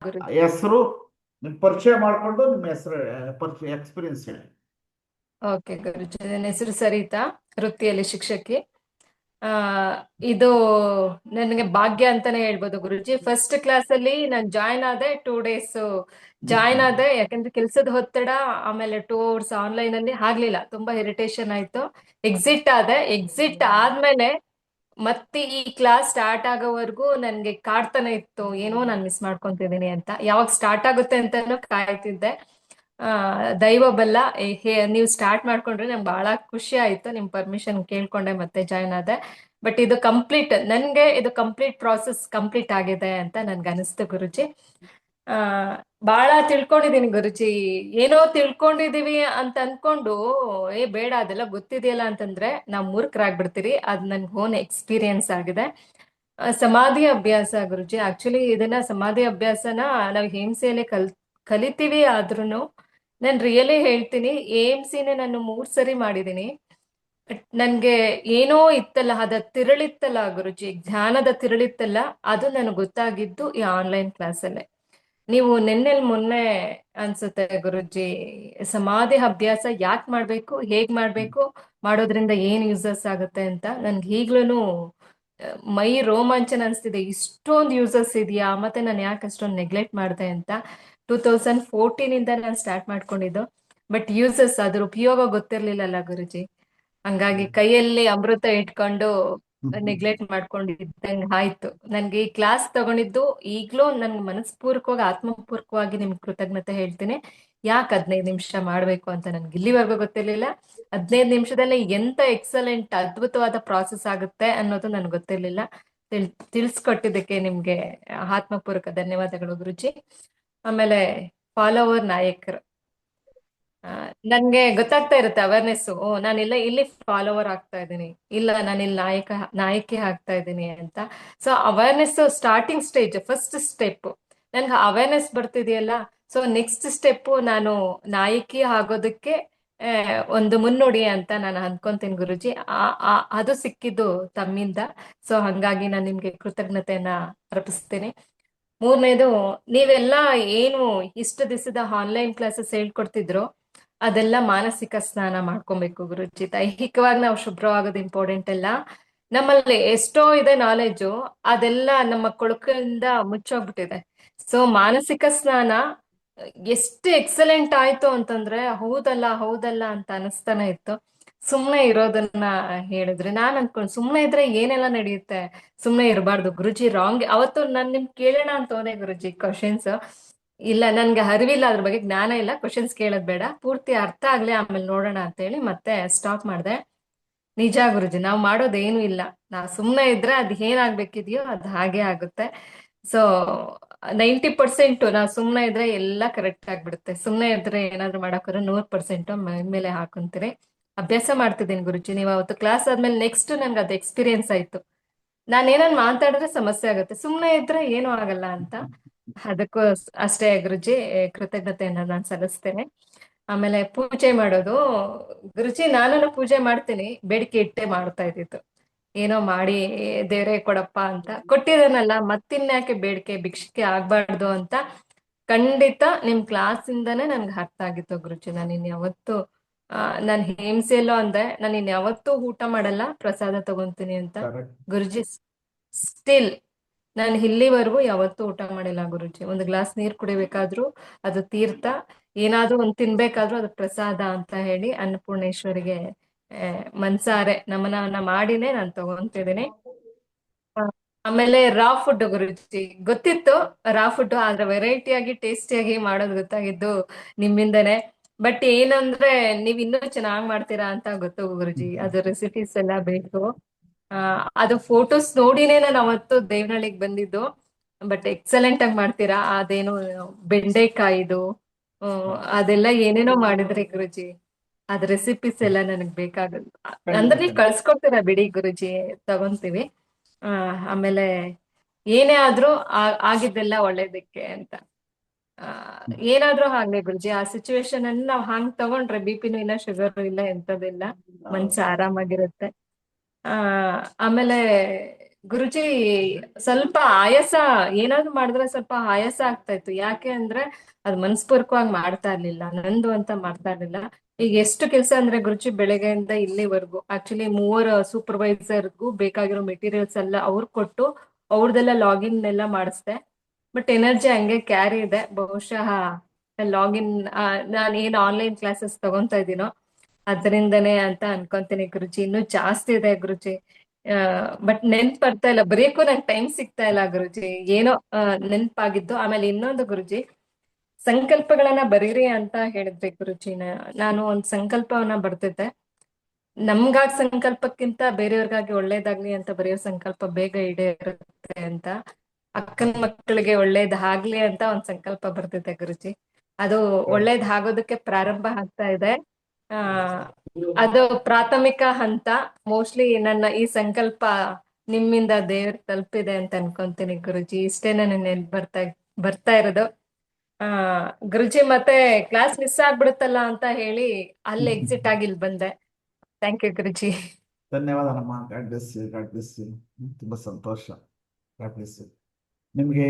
ಗುರುಜಿ. ಹೆಸರು, ನಿಮ್ಮ ಪರಿಚಯ ಮಾಡಿಕೊಂಡು ನಿಮ್ಮ ಹೆಸರು, ಪರಿಚಯ ಎಕ್ಸ್ಪೀರಿಯನ್ಸ್ ಹೇಳಿ. ಓಕೆ ಗುರುಜಿ, ನನ್ನ ಹೆಸರು ಸರಿತಾ, ವೃತ್ತಿಯಲ್ಲಿ ಶಿಕ್ಷಕಿ. ಆ ಇದು ನನಗೆ ಭಾಗ್ಯ ಅಂತಾನೆ ಹೇಳ್ಬೋದು ಗುರುಜಿ. ಫಸ್ಟ್ ಕ್ಲಾಸ್ ಅಲ್ಲಿ ನಾನು ಜಾಯ್ನ್ ಆದೆ, 2 ಡೇಸ್ ಜಾಯ್ನ್ ಆದೆ. ಯಾಕಂದ್ರೆ ಕೆಲ್ಸದ ಒತ್ತಡ, ಆಮೇಲೆ 2 hours ಆನ್ಲೈನ್ ಅಲ್ಲಿ ಆಗ್ಲಿಲ್ಲ, ತುಂಬಾ ಇರಿಟೇಷನ್ ಆಯ್ತು. ಎಕ್ಸಿಟ್ ಆದೆ. ಎಕ್ಸಿಟ್ ಆದ್ಮೇಲೆ ಮತ್ತೆ ಈ ಕ್ಲಾಸ್ ಸ್ಟಾರ್ಟ್ ಆಗೋವರೆಗೂ ನನ್ಗೆ ಕಾಡ್ತಾನೆ ಇತ್ತು, ಏನೋ ನಾನು ಮಿಸ್ ಮಾಡ್ಕೊಂತಿದ್ದೀನಿ ಅಂತ. ಯಾವಾಗ ಸ್ಟಾರ್ಟ್ ಆಗುತ್ತೆ ಅಂತಾನು ಕಾಯ್ತಿದ್ದೆ. ಆ ದೈವ ಬಲ್ಲ, ನೀವು ಸ್ಟಾರ್ಟ್ ಮಾಡ್ಕೊಂಡ್ರೆ ನಂಗೆ ಬಹಳ ಖುಷಿ ಆಯ್ತು. ನಿಮ್ ಪರ್ಮಿಷನ್ ಕೇಳ್ಕೊಂಡೆ ಮತ್ತೆ ಜಾಯ್ನ್ ಆದೆ. ಬಟ್ ಇದು ಕಂಪ್ಲೀಟ್, ನನ್ಗೆ ಇದು ಕಂಪ್ಲೀಟ್ ಪ್ರಾಸೆಸ್ ಕಂಪ್ಲೀಟ್ ಆಗಿದೆ ಅಂತ ನನ್ಗೆ ಅನಿಸ್ತು ಗುರುಜಿ. ಆ ಬಹಳ ತಿಳ್ಕೊಂಡಿದೀನಿ ಗುರುಜಿ. ಏನೋ ತಿಳ್ಕೊಂಡಿದೀವಿ ಅಂತ ಅನ್ಕೊಂಡು, ಬೇಡ ಅದೆಲ್ಲ ಗೊತ್ತಿದೆಯಲ್ಲ ಅಂತಂದ್ರೆ ನಾವು ಮೂರ್ಖರಾಗ್ಬಿಡ್ತೀರಿ. ಅದ್ ನನ್ ಓನ್ ಎಕ್ಸ್ಪೀರಿಯನ್ಸ್ ಆಗಿದೆ. ಸಮಾಧಿ ಅಭ್ಯಾಸ ಗುರುಜಿ, ಆಕ್ಚುಲಿ ಇದನ್ನ ಸಮಾಧಿ ಅಭ್ಯಾಸನ ನಾವು ಹಿಂಸೆಯಲ್ಲೇ ಕಲಿತೀವಿ. ಆದ್ರೂನು ನಾನು ರಿಯಲಿ ಹೇಳ್ತೀನಿ, AMCನೇ ನಾನು 3 ಸರಿ ಮಾಡಿದ್ದೀನಿ. ನನ್ಗೆ ಏನೋ ಇತ್ತಲ್ಲ, ಅದ ತಿರುಳಿತ್ತಲ್ಲ ಗುರುಜಿ, ಜ್ಞಾನದ ತಿರುಳಿತ್ತಲ್ಲ, ಅದು ನನಗೆ ಗೊತ್ತಾಗಿದ್ದು ಈ ಆನ್ಲೈನ್ ಕ್ಲಾಸಲ್ಲೇ. ನೀವು ಮೊನ್ನೆ ಅನ್ಸುತ್ತೆ ಗುರುಜಿ, ಸಮಾಧಿ ಅಭ್ಯಾಸ ಯಾಕೆ ಮಾಡ್ಬೇಕು, ಹೇಗ್ ಮಾಡ್ಬೇಕು, ಮಾಡೋದ್ರಿಂದ ಏನ್ ಯೂಸಸ್ ಆಗುತ್ತೆ ಅಂತ ನನ್ಗೆ ಈಗ್ಲೂ ಮೈ ರೋಮಾಂಚನ ಅನ್ಸ್ತಿದೆ. ಇಷ್ಟೊಂದು ಯೂಸಸ್ ಇದೆಯಾ, ಮತ್ತೆ ನಾನು ಯಾಕೆ ಅಷ್ಟೊಂದು ನೆಗ್ಲೆಕ್ಟ್ ಮಾಡಿದೆ ಅಂತ. 2014 ಇಂದ ನಾನು ಸ್ಟಾರ್ಟ್ ಮಾಡ್ಕೊಂಡಿದ್ದು. ಬಟ್ ಯೂಸಸ್, ಅದ್ರ ಉಪಯೋಗ ಗೊತ್ತಿರ್ಲಿಲ್ಲಲ್ಲ ಗುರುಜಿ. ಹಂಗಾಗಿ ಕೈಯಲ್ಲಿ ಅಮೃತ ಇಟ್ಕೊಂಡು ನೆಗ್ಲೆಕ್ಟ್ ಮಾಡ್ಕೊಂಡಿದ್ದಂಗೆ ಆಯ್ತು. ನನ್ಗೆ ಈ ಕ್ಲಾಸ್ ತಗೊಂಡಿದ್ದು ಈಗ್ಲೂ ನನ್ಗೆ ಮನಸ್ಪೂರ್ವಕವಾಗಿ, ಆತ್ಮಪೂರ್ವಕವಾಗಿ ನಿಮ್ಗೆ ಕೃತಜ್ಞತೆ ಹೇಳ್ತೀನಿ. ಯಾಕೆ 15 ನಿಮಿಷ ಮಾಡ್ಬೇಕು ಅಂತ ನನ್ಗೆ ಇಲ್ಲಿವರೆಗೂ ಗೊತ್ತಿರ್ಲಿಲ್ಲ. 15 ನಿಮಿಷದಲ್ಲಿ ಎಂತ ಎಕ್ಸಲೆಂಟ್ ಅದ್ಭುತವಾದ ಪ್ರಾಸೆಸ್ ಆಗುತ್ತೆ ಅನ್ನೋದು ನನ್ಗೆ ಗೊತ್ತಿರ್ಲಿಲ್ಲ. ತಿಳಿಸ್ಕೊಟ್ಟಿದ್ದಕ್ಕೆ ನಿಮ್ಗೆ ಆತ್ಮಪೂರ್ವಕ ಧನ್ಯವಾದಗಳು ಗುರುಜಿ. ಆಮೇಲೆ ಫಾಲೋವರ್ ನಾಯಕರು, ಆ, ನನ್ಗೆ ಗೊತ್ತಾಗ್ತಾ ಇರುತ್ತೆ ಅವೇರ್ನೆಸ್. ಓ, ನಾನಿಲ್ಲ ಇಲ್ಲಿ ಫಾಲೋವರ್ ಆಗ್ತಾ ಇದ್ದೀನಿ, ಇಲ್ಲ ನಾನಿಲ್ಲಿ ನಾಯಕಿ ಆಗ್ತಾ ಇದ್ದೀನಿ ಅಂತ. So awareness starting stage, first step. ನನ್ಗೆ ಅವೇರ್ನೆಸ್ ಬರ್ತಿದೆಯಲ್ಲ, ಸೊ ನೆಕ್ಸ್ಟ್ ಸ್ಟೆಪ್ ನಾನು ನಾಯಕಿ ಆಗೋದಕ್ಕೆ ಒಂದು ಮುನ್ನೋಡಿ ಅಂತ ನಾನು ಅನ್ಕೊಂತೀನಿ ಗುರುಜಿ. ಅದು ಸಿಕ್ಕಿದ್ದು ತಮ್ಮಿಂದ. ಸೊ ಹಂಗಾಗಿ ನಾನು ನಿಮ್ಗೆ ಕೃತಜ್ಞತೆಯನ್ನ ಅರ್ಪಿಸ್ತೀನಿ. 3ನೇದು, ನೀವೆಲ್ಲ ಏನು ಇಷ್ಟು ದಿವಸದ ಆನ್ಲೈನ್ ಕ್ಲಾಸಸ್ ಹೇಳ್ಕೊಡ್ತಿದ್ರು, ಅದೆಲ್ಲ ಮಾನಸಿಕ ಸ್ನಾನ ಮಾಡ್ಕೊಬೇಕು ಗುರುಜಿ. ದೈಹಿಕವಾಗಿ ನಾವು ಶುಭ್ರವಾಗೋದು ಇಂಪಾರ್ಟೆಂಟ್ ಅಲ್ಲ. ನಮ್ಮಲ್ಲಿ ಎಷ್ಟೋ ಇದೆ ನಾಲೆಜು, ಅದೆಲ್ಲ ನಮ್ಮ ಕೊಳಕಿಂದ ಮುಚ್ಚೋಗ್ಬಿಟ್ಟಿದೆ. ಸೊ ಮಾನಸಿಕ ಸ್ನಾನ ಎಷ್ಟು ಎಕ್ಸಲೆಂಟ್ ಆಯ್ತು ಅಂತಂದ್ರೆ, ಹೌದಲ್ಲ ಹೌದಲ್ಲ ಅಂತ ಅನಿಸ್ತಾನೆ ಇತ್ತು. ಸುಮ್ನೆ ಇರೋದನ್ನ ಹೇಳಿದ್ರೆ ನಾನ್ ಅನ್ಕೊಂಡ್, ಸುಮ್ನೆ ಇದ್ರೆ ಏನೆಲ್ಲ ನಡೆಯುತ್ತೆ, ಸುಮ್ನೆ ಇರಬಾರ್ದು ಗುರುಜಿ. ರಾಂಗ್ ಅವತ್ತು ನಾನ್ ನಿಮ್ ಕೇಳೋಣ ಅಂತ ಹೋದೆ ಗುರುಜಿ ಕ್ವಶನ್ಸ್. ಇಲ್ಲ, ನನ್ಗೆ ಅರಿವಿಲ್ಲ, ಅದ್ರ ಬಗ್ಗೆ ಜ್ಞಾನ ಇಲ್ಲ, ಕ್ವಶನ್ಸ್ ಕೇಳೋದ್ ಬೇಡ, ಪೂರ್ತಿ ಅರ್ಥ ಆಗ್ಲಿ ಆಮೇಲೆ ನೋಡೋಣ ಅಂತ ಹೇಳಿ ಮತ್ತೆ ಸ್ಟಾಪ್ ಮಾಡ್ದೆ. ನಿಜ ಗುರುಜಿ, ನಾವ್ ಮಾಡೋದೇನು ಇಲ್ಲ. ನಾವ್ ಸುಮ್ನೆ ಇದ್ರೆ ಅದ್ ಏನಾಗ್ಬೇಕಿದ್ಯೋ ಅದ್ ಹಾಗೆ ಆಗುತ್ತೆ. ಸೊ 90% ನಾವ್ ಸುಮ್ನೆ ಇದ್ರೆ ಎಲ್ಲ ಕರೆಕ್ಟ್ ಆಗ್ಬಿಡುತ್ತೆ. ಸುಮ್ನೆ ಇದ್ರೆ ಏನಾದ್ರು ಮಾಡಕ್ಕೋದ್ರೆ 100% ಮೇಲೆ ಹಾಕೊಂತೀರಿ. ಅಭ್ಯಾಸ ಮಾಡ್ತಿದ್ದೀನಿ ಗುರುಜಿ. ನೀವು ಅವತ್ತು ಕ್ಲಾಸ್ ಆದ್ಮೇಲೆ ನೆಕ್ಸ್ಟ್ ನನ್ಗೆ ಅದು ಎಕ್ಸ್ಪೀರಿಯನ್ಸ್ ಆಯ್ತು. ನಾನ್ ಏನಾದ್ರು ಮಾತಾಡಿದ್ರೆ ಸಮಸ್ಯೆ ಆಗುತ್ತೆ, ಸುಮ್ನೆ ಇದ್ರೆ ಏನೂ ಆಗಲ್ಲ ಅಂತ. ಅದಕ್ಕೂ ಅಷ್ಟೇ ಗುರುಜಿ, ಕೃತಜ್ಞತೆಯನ್ನ ನಾನು ಸಲ್ಲಿಸ್ತೇನೆ. ಆಮೇಲೆ ಪೂಜೆ ಮಾಡೋದು ಗುರುಜಿ, ನಾನು ಪೂಜೆ ಮಾಡ್ತೀನಿ, ಬೇಡಿಕೆ ಇಟ್ಟೆ ಮಾಡ್ತಾ ಇದ್ದಿದ್ದು. ಏನೋ ಮಾಡಿ ದೇವ್ರೇ ಕೊಡಪ್ಪ ಅಂತ ಕೊಟ್ಟಿದ್ದಾನಲ್ಲ, ಮತ್ತಿನ್ಯಾಕೆ ಬೇಡಿಕೆ ಭಿಕ್ಷಿಕೆ ಆಗ್ಬಾರ್ದು ಅಂತ. ಖಂಡಿತ ನಿಮ್ ಕ್ಲಾಸ್ ಇಂದಾನೇ ನನ್ಗೆ ಅರ್ಥ ಆಗಿತ್ತು ಗುರುಜಿ. ನಾನು ಇನ್ಯಾವತ್ತು ನಾನು ಹೇಮ್ಸೆಲ್ಲೋ ಅಂದೆ, ನಾನು ಇನ್ಯಾವತ್ತೂ ಊಟ ಮಾಡಲ್ಲ, ಪ್ರಸಾದ ತಗೊಂತೀನಿ ಅಂತ. ಕರೆಕ್ಟ್. ಗುರುಜಿ, ಸ್ಟಿಲ್ ನಾನು ಇಲ್ಲಿವರೆಗೂ ಯಾವತ್ತೂ ಊಟ ಮಾಡಿಲ್ಲ ಗುರುಜಿ. ಒಂದು ಗ್ಲಾಸ್ ನೀರ್ ಕುಡಿಬೇಕಾದ್ರೂ ಅದು ತೀರ್ಥ, ಏನಾದ್ರೂ ಒಂದ್ ತಿನ್ಬೇಕಾದ್ರೂ ಅದು ಪ್ರಸಾದ ಅಂತ ಹೇಳಿ ಅನ್ನಪೂರ್ಣೇಶ್ವರಿಗೆ ಮನ್ಸಾರೆ ನಮನವನ್ನ ಮಾಡಿನೇ ನಾನು ತಗೊಂತಿದ್ದೀನಿ. ಆ, ಆಮೇಲೆ ರಾ ಫುಡ್ ಗುರುಜಿ, ಗೊತ್ತಿತ್ತು ರಾ ಫುಡ್, ಆದ್ರೆ ವೆರೈಟಿಯಾಗಿ ಟೇಸ್ಟಿಯಾಗಿ ಮಾಡೋದು ಗೊತ್ತಾಗಿದ್ದು ನಿಮ್ಮಿಂದನೇ. ಬಟ್ ಏನಂದ್ರೆ ನೀವ್ ಇನ್ನೂ ಚೆನ್ನಾಗ್ ಮಾಡ್ತೀರಾ ಅಂತ ಗೊತ್ತು ಗುರುಜಿ. ಅದು ರೆಸಿಪೀಸ್ ಎಲ್ಲ ಬೇಕು. ಆ ಅದು ಫೋಟೋಸ್ ನೋಡಿನೇ ನಾನು ಅವತ್ತು ದೇವನಹಳ್ಳಿಗೆ ಬಂದಿದ್ದು. ಬಟ್ ಎಕ್ಸಲೆಂಟ್ ಆಗಿ ಮಾಡ್ತೀರಾ. ಅದೇನು ಬೆಂಡೆಕಾಯಿದು, ಅದೆಲ್ಲ ಏನೇನೋ ಮಾಡಿದ್ರಿ ಗುರುಜಿ. ಅದ್ ರೆಸಿಪೀಸ್ ಎಲ್ಲ ನನಗ್ ಬೇಕಾಗದು. ಖಂಡಿತ ಅಂದ್ರೆ ನೀವು ಖಂಡಿತ. ಕಳ್ಸ್ಕೊಡ್ತೀರಾ ಬಿಡಿ ಗುರುಜಿ, ತಗೊಂತೀವಿ. ಆ ಆಮೇಲೆ ಏನೇ ಆದ್ರೂ ಆಗಿದ್ದೆಲ್ಲ ಒಳ್ಳೇದಕ್ಕೆ ಅಂತ. ಆ ಏನಾದ್ರೂ ಆಗ್ಲಿ ಗುರುಜಿ, ಆ ಸಿಚುವೇಶನ್ ಅನ್ನು ನಾವ್ ಹಾಂಗ್ ತಗೊಂಡ್ರೆ BP ಇಲ್ಲ, ಶುಗರ್ ಇಲ್ಲ, ಎಂತದಿಲ್ಲ, ಮನ್ಸು ಹೌದು. ಆರಾಮಾಗಿರುತ್ತೆ. ಆ ಆಮೇಲೆ ಗುರುಜಿ ಸ್ವಲ್ಪ ಆಯಾಸ, ಏನಾದ್ರು ಮಾಡಿದ್ರೆ ಸ್ವಲ್ಪ ಆಯಾಸ ಆಗ್ತಾ ಇತ್ತು. ಯಾಕೆ ಅಂದ್ರೆ ಅದು ಮನಸ್ಪೂರ್ವಕವಾಗಿ ಮಾಡ್ತಾ ಇರ್ಲಿಲ್ಲ, ನಂದು ಅಂತ ಮಾಡ್ತಾ ಇರ್ಲಿಲ್ಲ. ಈಗ ಎಷ್ಟು ಕೆಲಸ ಅಂದ್ರೆ ಗುರುಜಿ, ಬೆಳಗ್ಗೆಯಿಂದ ಇಲ್ಲಿವರೆಗೂ ಆಕ್ಚುಲಿ ಮೂವರು ಸೂಪರ್ವೈಸರ್ಗೂ ಬೇಕಾಗಿರೋ ಮೆಟೀರಿಯಲ್ಸ್ ಎಲ್ಲ ಅವ್ರು ಕೊಟ್ಟು ಅವ್ರದೆಲ್ಲ ಲಾಗಿನ್ ಎಲ್ಲ ಮಾಡಿಸ್ದೆ. ಬಟ್ ಎನರ್ಜಿ ಹಂಗೆ ಕ್ಯಾರಿ ಇದೆ. ಬಹುಶಃ ಲಾಗಿನ್ ನಾನು ಏನ್ ಆನ್ಲೈನ್ ಕ್ಲಾಸಸ್ ತಗೊಂತಾ ಇದ್ದೀನೋ ಅದರಿಂದನೇ ಅಂತ ಅನ್ಕೊಂತೀನಿ ಗುರುಜಿ. ಇನ್ನೂ ಜಾಸ್ತಿ ಇದೆ ಗುರುಜಿ. ಬಟ್ ನೆನ್ಪ್ ಬರ್ತಾ ಇಲ್ಲ, ಬರೆಯಕ್ಕೂ ನಂಗೆ ಟೈಮ್ ಸಿಗ್ತಾ ಇಲ್ಲ ಗುರುಜಿ. ಏನೋ ನೆನ್ಪಾಗಿದ್ದು. ಆಮೇಲೆ ಇನ್ನೊಂದು ಗುರುಜಿ, ಸಂಕಲ್ಪಗಳನ್ನ ಬರೀರಿ ಅಂತ ಹೇಳಿದ್ರಿ ಗುರುಜಿ. ನಾನು ಒಂದ್ ಸಂಕಲ್ಪವನ್ನ ಬರ್ತಿದ್ದೆ. ನಮ್ಗಾಗಿ ಸಂಕಲ್ಪಕ್ಕಿಂತ ಬೇರೆಯವ್ರಿಗಾಗಿ ಒಳ್ಳೇದಾಗ್ಲಿ ಅಂತ ಬರೆಯೋ ಸಂಕಲ್ಪ ಬೇಗ ಈಡೇರುತ್ತೆ ಅಂತ. ಅಕ್ಕನ ಮಕ್ಕಳಿಗೆ ಒಳ್ಳೇದಾಗ್ಲಿ ಅಂತ ಒಂದ್ ಸಂಕಲ್ಪ ಬರ್ತಿದೆ ಗುರುಜಿ. ಅದು ಒಳ್ಳೇದಾಗೋದಕ್ಕೆ ಪ್ರಾರಂಭ ಆಗ್ತಾ ಇದೆ. ಆ ಅದು ಪ್ರಾಥಮಿಕ ಹಂತ. ಮೋಸ್ಟ್ಲಿ ನನ್ನ ಈ ಸಂಕಲ್ಪ ನಿಮ್ಮಿಂದ ದೇವ್ರ ತಲುಪಿದೆ ಅಂತ ಅನ್ಕೊಂತೀನಿ ಗುರುಜಿ. ಇಷ್ಟೇ ನನಗೆ ನೆನ್ಪು ಬರ್ತಾ ಇರೋದು. ಆ ಗುರುಜಿ, ಮತ್ತೆ ಕ್ಲಾಸ್ ಮಿಸ್ ಆಗ್ಬಿಡುತ್ತಲ್ಲ ಅಂತ ಹೇಳಿ ಅಲ್ಲಿ ಎಕ್ಸಿಟ್ ಆಗಿ ಇಲ್ಲಿ ಬಂದೆ. Thank you Guruji. ಧನ್ಯವಾದ ನಮ್ಮ God bless you, God bless you. ತುಂಬಾ ಸಂತೋಷ. God bless you. ನಿಮ್ಗೆ